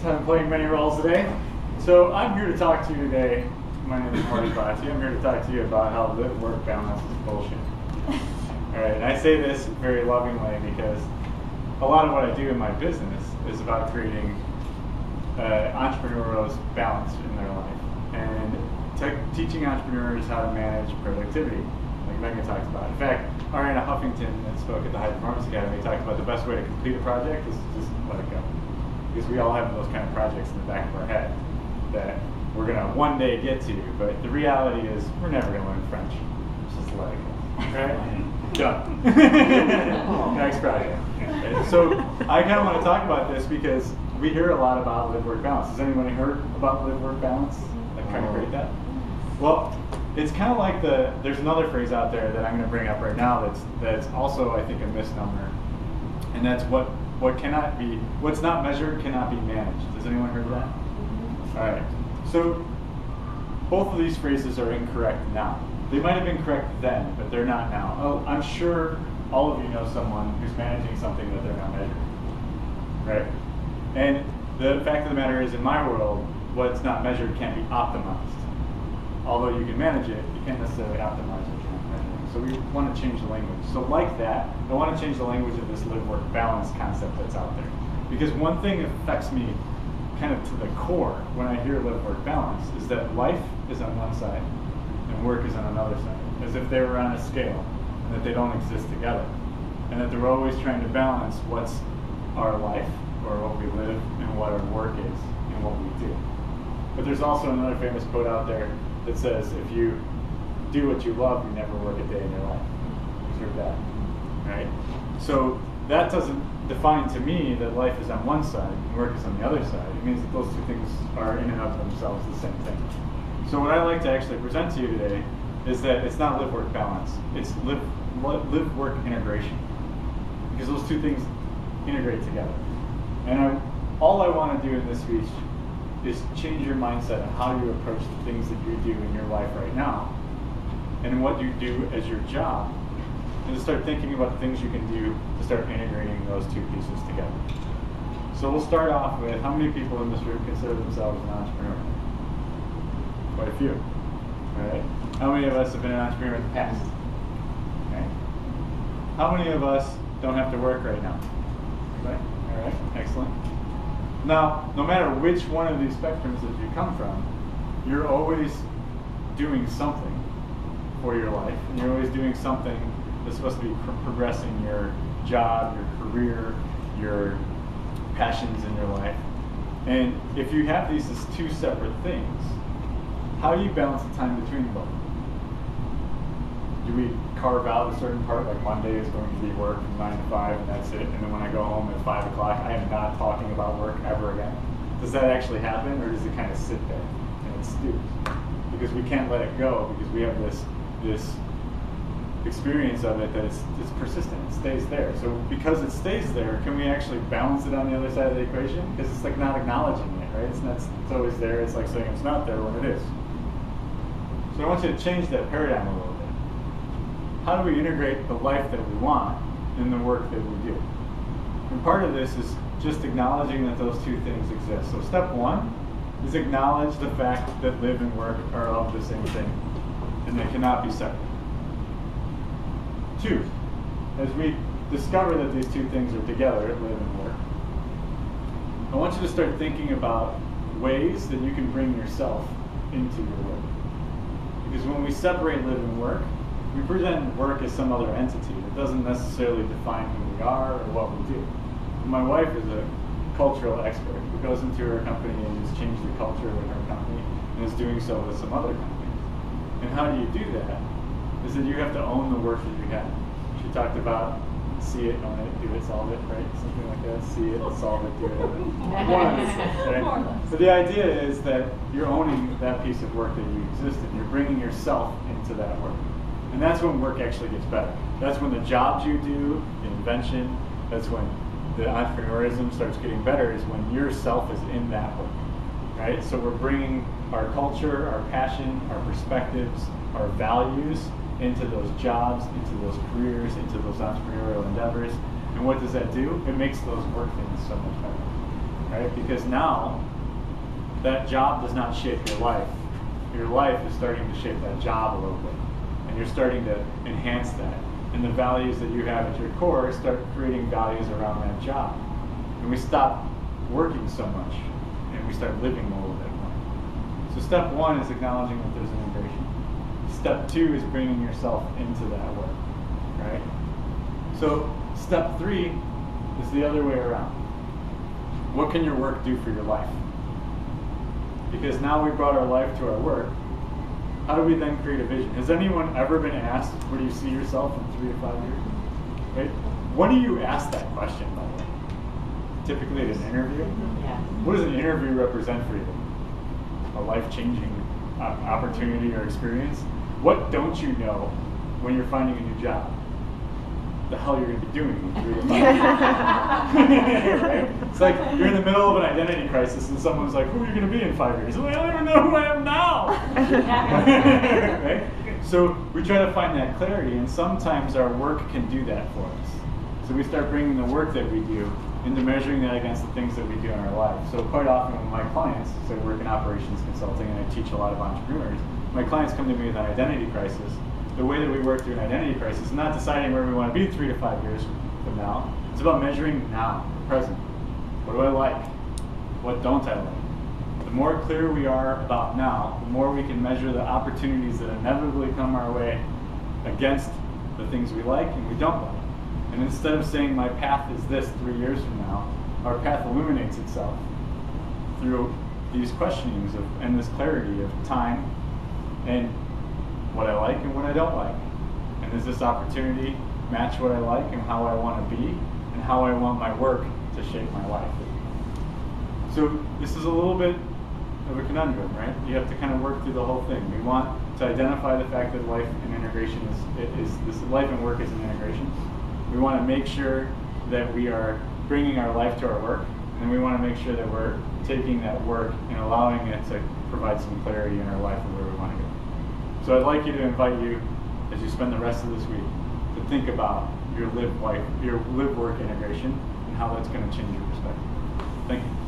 I'm playing many roles today. So I'm here to talk to you today. My name is Marty. I'm here to talk to you about how live-work balance is bullshit. All right, and I say this very lovingly because a lot of what I do in my business is about creating entrepreneurs balance in their life and teaching entrepreneurs how to manage productivity, like Megan talked about. In fact, Ariana Huffington, that spoke at the High Performance Academy, talked about the best way to complete a project is just let it go. Because we all have those kind of projects in the back of our head that we're going to one day get to, but the reality is we're never going to learn French. Just let it go. Right? Done. Next project. Right? So I kind of want to talk about this because we hear a lot about live-work balance. Has anyone heard about live-work balance? Like trying to create that? Well, it's kind of like there's another phrase out there that I'm going to bring up right now that's also, I think, a misnomer. And that's what's not measured cannot be managed. Has anyone heard of that? Mm-hmm. All right. So both of these phrases are incorrect now. They might have been correct then, but they're not now. Oh, I'm sure all of you know someone who's managing something that they're not measuring, right? And the fact of the matter is, in my world, what's not measured can't be optimized. Although you can manage it, you can't necessarily optimize what you're not measuring. So we want to change the language. So like that, I want to change the language of this live-work balance concept that's out there. Because one thing that affects me kind of to the core when I hear live-work balance is that life is on one side and work is on another side, as if they were on a scale and that they don't exist together. And that they're always trying to balance what's our life or what we live and what our work is and what we do. But there's also another famous quote out there that says, if you do what you love, you never work a day in your life. You've heard that, right? So that doesn't define to me that life is on one side and work is on the other side. It means that those two things are in and of themselves the same thing. So what I like to actually present to you today is that it's not live-work balance. It's live-work integration. Because those two things integrate together. And all I want to do in this speech is change your mindset on how you approach the things that you do in your life right now and what you do as your job, and to start thinking about the things you can do to start integrating those two pieces together. So we'll start off with, how many people in this room consider themselves an entrepreneur? Quite a few. All right. How many of us have been an entrepreneur in the past? Okay. How many of us don't have to work right now? Right? All right. Excellent. Now, no matter which one of these spectrums that you come from, you're always doing something for your life, and you're always doing something that's supposed to be progressing your job, your career, your passions in your life. And if you have these as two separate things, how do you balance the time between both? Do we carve out a certain part, like Monday is going to be work from 9 to 5 and that's it, and then when I go home at 5 o'clock, I am not talking about work ever again? Does that actually happen, or does it kind of sit there and it stews? Because we can't let it go, because we have this experience of it that it's persistent, it stays there. So because it stays there, can we actually balance it on the other side of the equation? Because it's like not acknowledging it, right? It's always there, it's like saying it's not there when it is. So I want you to change that paradigm a little bit. How do we integrate the life that we want in the work that we do? And part of this is just acknowledging that those two things exist. So step one is acknowledge the fact that live and work are of the same thing, and they cannot be separate. Two, as we discover that these two things are together, live and work, I want you to start thinking about ways that you can bring yourself into your work. Because when we separate live and work, we present work as some other entity that doesn't necessarily define who we are or what we do. My wife is a cultural expert who goes into her company and has changed the culture in her company and is doing so with some other companies. And how do you do that? Is that you have to own the work that you have. She talked about see it, own it, do it, solve it, right? Something like that. See it, solve it, do it, own it. One of these things, right? So the idea is that you're owning that piece of work that you exist in. You're bringing yourself into that work. And that's when work actually gets better. That's when the jobs you do, the invention, that's when the entrepreneurism starts getting better, is when yourself is in that work, right? So we're bringing our culture, our passion, our perspectives, our values into those jobs, into those careers, into those entrepreneurial endeavors. And what does that do? It makes those work things so much better, right? Because now that job does not shape your life. Your life is starting to shape that job a little bit, and you're starting to enhance that. And the values that you have at your core start creating values around that job. And we stop working so much, and we start living a little bit more. So step one is acknowledging that there's an integration. Step two is bringing yourself into that work, right? So step three is the other way around. What can your work do for your life? Because now we brought our life to our work, how do we then create a vision? Has anyone ever been asked, where do you see yourself in 3 to 5 years? Right? When do you ask that question, by the way? Typically at an interview? Yeah. What does an interview represent for you? A life-changing opportunity or experience? What don't you know when you're finding a new job? The hell you're going to be doing in 3 to 5 years. Right? It's like you're in the middle of an identity crisis and someone's like, who are you going to be in 5 years? Well, I don't even know who I am now. Right? So we try to find that clarity, and sometimes our work can do that for us. So we start bringing the work that we do into measuring that against the things that we do in our life. So quite often when my clients, so I work in operations consulting and I teach a lot of entrepreneurs, my clients come to me with an identity crisis. The way that we work through an identity crisis is not deciding where we want to be 3 to 5 years from now. It's about measuring now, present. What do I like? What don't I like? The more clear we are about now, the more we can measure the opportunities that inevitably come our way against the things we like and we don't like. And instead of saying my path is this 3 years from now, our path illuminates itself through these questionings and this clarity of time and what I like and what I don't like. And does this opportunity match what I like and how I want to be and how I want my work to shape my life? So this is a little bit of a conundrum, right? You have to kind of work through the whole thing. We want to identify the fact that life and integration is this life and work is an integration. We want to make sure that we are bringing our life to our work, and we want to make sure that we're taking that work and allowing it to provide some clarity in our life and where we want to go. So I'd like you to invite you, as you spend the rest of this week, to think about your live work integration and how that's going to change your perspective. Thank you.